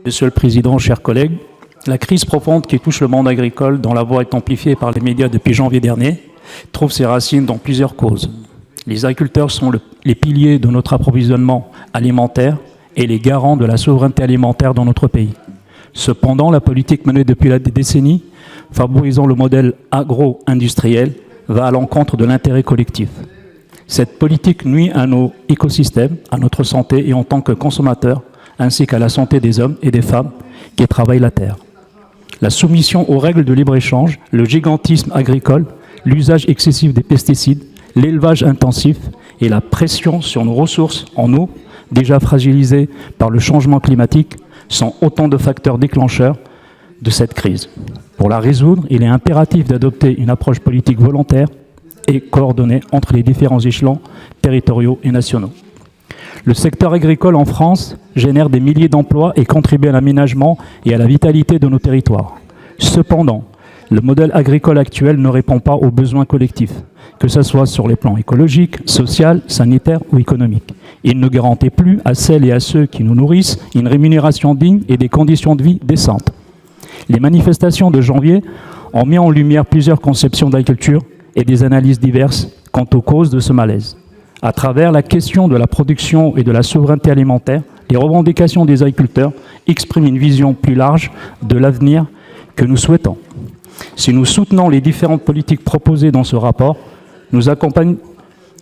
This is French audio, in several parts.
Monsieur le Président, chers collègues, la crise profonde qui touche le monde agricole, dont la voix est amplifiée par les médias depuis janvier dernier, trouve ses racines dans plusieurs causes. Les agriculteurs sont les piliers de notre approvisionnement alimentaire et les garants de la souveraineté alimentaire dans notre pays. Cependant, la politique menée depuis des décennies, favorisant le modèle agro-industriel, va à l'encontre de l'intérêt collectif. Cette politique nuit à nos écosystèmes, à notre santé et en tant que consommateurs, ainsi qu'à la santé des hommes et des femmes qui travaillent la terre. La soumission aux règles de libre-échange, le gigantisme agricole, l'usage excessif des pesticides, l'élevage intensif et la pression sur nos ressources en eau, déjà fragilisées par le changement climatique, sont autant de facteurs déclencheurs de cette crise. Pour la résoudre, il est impératif d'adopter une approche politique volontaire et coordonnée entre les différents échelons territoriaux et nationaux. Le secteur agricole en France génère des milliers d'emplois et contribue à l'aménagement et à la vitalité de nos territoires. Cependant, le modèle agricole actuel ne répond pas aux besoins collectifs, que ce soit sur les plans écologiques, social, sanitaire ou économique. Il ne garantit plus à celles et à ceux qui nous nourrissent une rémunération digne et des conditions de vie décentes. Les manifestations de janvier ont mis en lumière plusieurs conceptions d'agriculture et des analyses diverses quant aux causes de ce malaise. À travers la question de la production et de la souveraineté alimentaire, les revendications des agriculteurs expriment une vision plus large de l'avenir que nous souhaitons. Si nous soutenons les différentes politiques proposées dans ce rapport,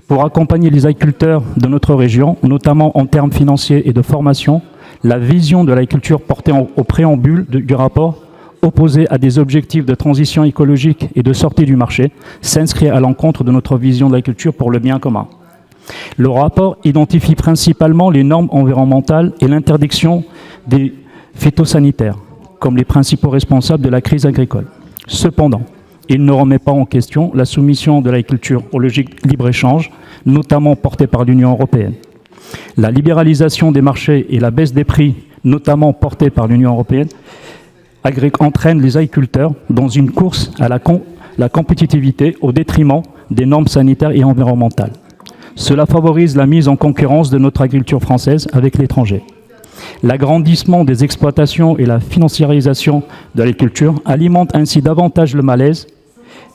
pour accompagner les agriculteurs de notre région, notamment en termes financiers et de formation, la vision de l'agriculture portée au préambule du rapport, opposée à des objectifs de transition écologique et de sortie du marché, s'inscrit à l'encontre de notre vision de l'agriculture pour le bien commun. Le rapport identifie principalement les normes environnementales et l'interdiction des phytosanitaires comme les principaux responsables de la crise agricole. Cependant, il ne remet pas en question la soumission de l'agriculture aux logiques libre-échange, notamment portée par l'Union européenne. La libéralisation des marchés et la baisse des prix, notamment portée par l'Union européenne, entraînent les agriculteurs dans une course à la compétitivité au détriment des normes sanitaires et environnementales. Cela favorise la mise en concurrence de notre agriculture française avec l'étranger. L'agrandissement des exploitations et la financiarisation de l'agriculture alimentent ainsi davantage le malaise.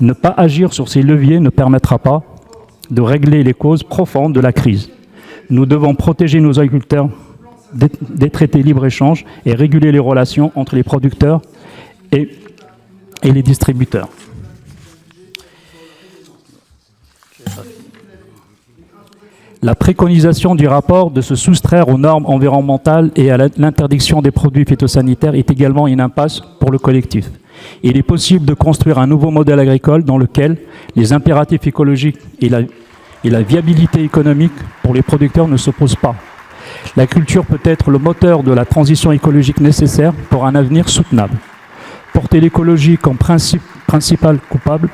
Ne pas agir sur ces leviers ne permettra pas de régler les causes profondes de la crise. Nous devons protéger nos agriculteurs des traités libre-échange et réguler les relations entre les producteurs et les distributeurs. La préconisation du rapport de se soustraire aux normes environnementales et à l'interdiction des produits phytosanitaires est également une impasse pour le collectif. Il est possible de construire un nouveau modèle agricole dans lequel les impératifs écologiques et la viabilité économique pour les producteurs ne s'opposent pas. L'agriculture peut être le moteur de la transition écologique nécessaire pour un avenir soutenable. Porter l'écologie comme principal coupable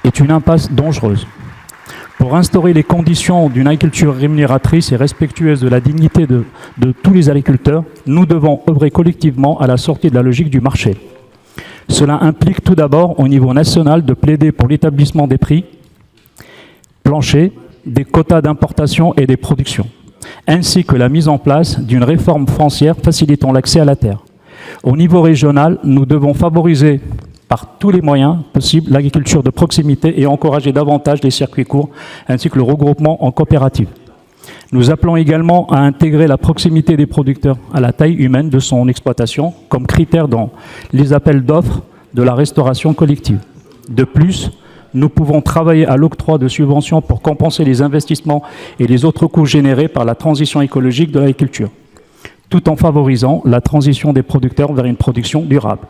est une impasse dangereuse. Pour instaurer les conditions d'une agriculture rémunératrice et respectueuse de la dignité de tous les agriculteurs, nous devons œuvrer collectivement à la sortie de la logique du marché. Cela implique tout d'abord, au niveau national, de plaider pour l'établissement des prix planchers, des quotas d'importation et des productions, ainsi que la mise en place d'une réforme foncière facilitant l'accès à la terre. Au niveau régional, nous devons favoriser par tous les moyens possibles l'agriculture de proximité et encourager davantage les circuits courts ainsi que le regroupement en coopérative. Nous appelons également à intégrer la proximité des producteurs à la taille humaine de son exploitation comme critère dans les appels d'offres de la restauration collective. De plus, nous pouvons travailler à l'octroi de subventions pour compenser les investissements et les autres coûts générés par la transition écologique de l'agriculture, tout en favorisant la transition des producteurs vers une production durable.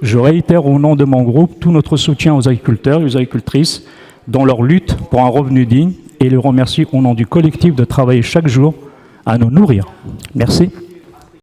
Je réitère au nom de mon groupe tout notre soutien aux agriculteurs et aux agricultrices dans leur lutte pour un revenu digne et les remercie au nom du collectif de travailler chaque jour à nous nourrir. Merci.